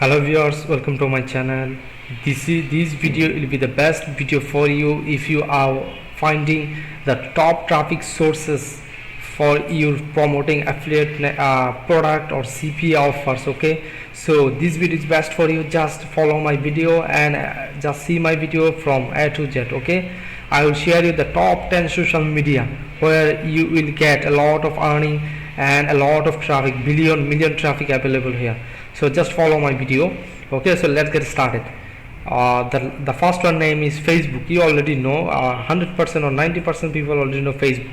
Hello viewers, welcome to my channel. This video will be the best video for you if you are finding the top traffic sources for your promoting affiliate product or CPA offers. Okay, so this video is best for you. Just follow my video and just see my video from A to Z. Okay, I will share you the top 10 social media where you will get a lot of earning and a lot of traffic, million traffic available here. So just follow my video. Okay, so let's get started. The first one name is Facebook. You already know 100% or 90% people already know Facebook.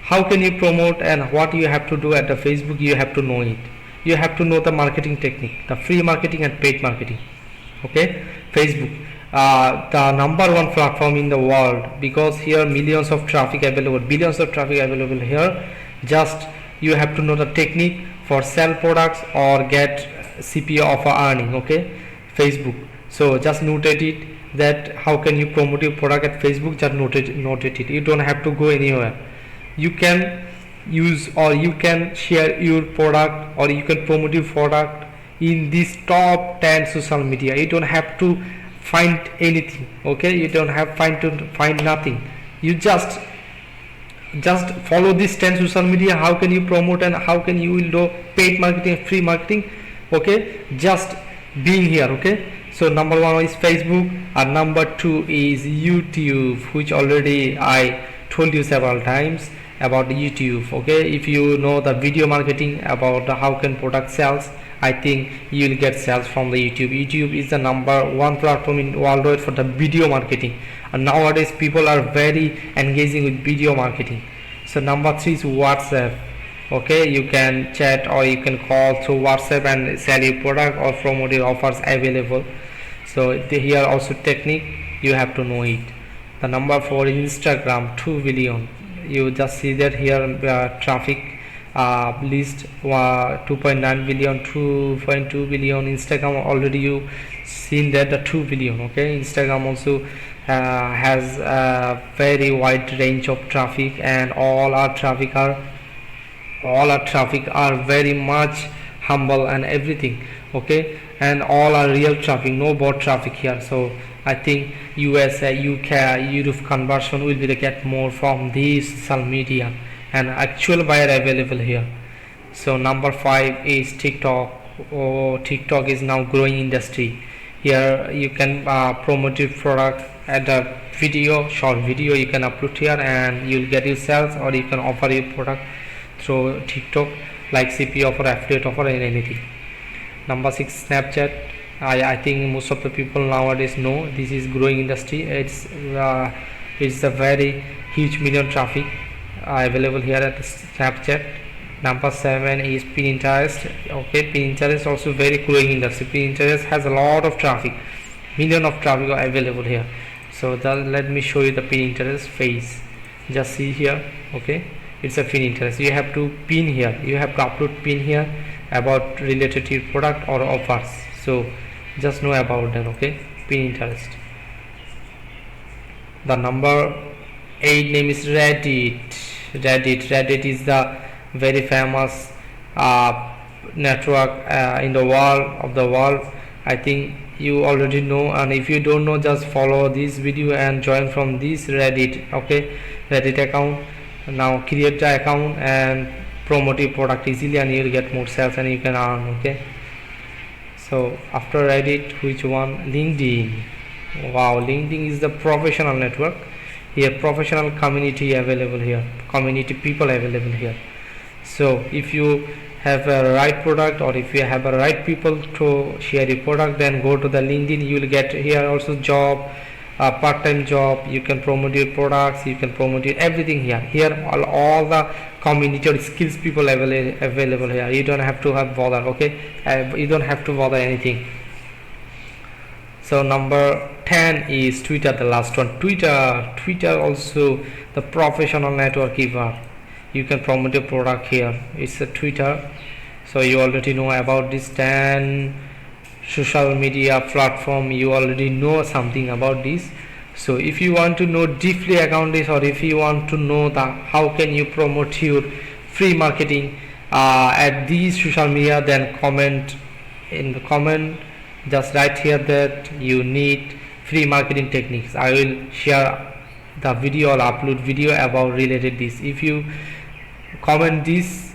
How can you promote and what you have to do at the Facebook? You have to know it. You have to know the marketing technique, the free marketing and paid marketing. Okay, Facebook, the number one platform in the world, because here millions of traffic available, billions of traffic available here. Just you have to know the technique for sell products or get CPA offer earning. Okay, Facebook. So just notate it, that how can you promote your product at Facebook. Just notate it. You don't have to go anywhere. You can use or you can share your product or you can promote your product in this top 10 social media. You don't have to find anything. Okay, you don't have to find nothing. You just follow this 10 social media. How can you promote and how can you will do paid marketing, free marketing. Okay, just being here. Okay, so number one is Facebook and number two is YouTube, which already I told you several times about YouTube. Okay, if you know the video marketing about the how can product sales, I think you will get sales from the YouTube is the number one platform in worldwide for the video marketing, and nowadays people are very engaging with video marketing. So number three is WhatsApp. Okay, you can chat or you can call through WhatsApp and sell your product or promote your offers available. So here also technique, you have to know it. The number four is Instagram, 2 billion. You just see that here traffic list 2.9 billion, 2.2 billion. Instagram already you seen that the 2 billion. Okay, Instagram also has a very wide range of traffic, and all our traffic are very much humble and everything. Okay, and all are real traffic, no bot traffic here. So I think USA, UK, Europe conversion will be the get more from these social media and actual buyer available here. So number five is TikTok. TikTok is now growing industry. Here you can promote your product at a video, short video you can upload here and you'll get your sales, or you can offer your product through TikTok like CP offer, affiliate offer and anything. Number six, Snapchat. I think most of the people nowadays know this is growing industry. It's a very huge million traffic available here at Snapchat. Number seven is Pinterest. Okay, Pinterest also very growing industry. Pinterest has a lot of traffic, million of traffic available here. So let me show you the Pinterest face. Just see here. Okay, it's a Pinterest. You have to pin here. You have to upload pin here about related to your product or offers. So just know about that. Okay, Pinterest. The number 8 name is Reddit. Reddit is the very famous network in the world. I think you already know, and if you don't know, just follow this video and join from this Reddit. Okay, Reddit account. Now create the account and promote your product easily, and you'll get more sales and you can earn. Okay, so after Reddit, which one? LinkedIn. Wow, LinkedIn is the professional network. Here professional community available here, community people available here. So if you have a right product or if you have a right people to share your product, then go to the LinkedIn. You will get here also job, part-time job. You can promote your products, you can promote your everything here. Here all the community or skills people available here. You don't have to have bother. Okay, you don't have to bother anything. So number 10 is Twitter, the last one. Twitter also the professional network giver. You can promote your product here. It's a Twitter. So you already know about this 10 social media platform. You already know something about this. So if you want to know deeply account this, or if you want to know the how can you promote your free marketing at these social media, then comment in the comment just write here that you need free marketing techniques. I will share the video or upload video about related this. If you comment this,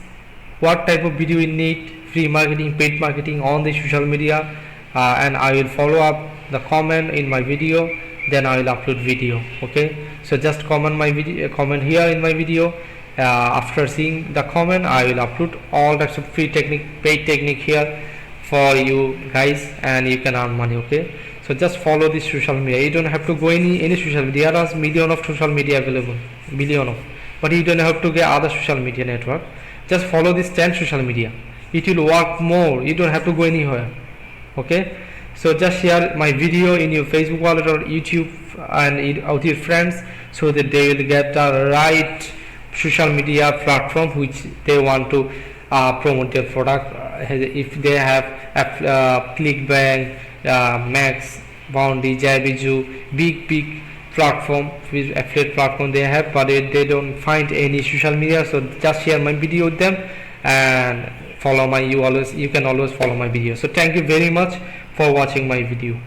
what type of video you need, free marketing, paid marketing on the social media, and I will follow up the comment in my video, then I will upload video. Okay, so just comment my video, comment here in my video. After seeing the comment, I will upload all types of free technique, paid technique here for you guys, and you can earn money. Okay, so just follow this social media. You don't have to go any social media. There are million of social media available, billion of, but you don't have to get other social media network. Just follow this 10 social media. It will work more. You don't have to go anywhere. Okay, so just share my video in your Facebook wallet or YouTube and with your friends, so that they will get the right social media platform which they want to promote their product. If they have Clickbank, Max, Bounty, Jabiju, big platform with affiliate platform they have, but they don't find any social media. So just share my video with them and follow my, you can always follow my video. So thank you very much for watching my video.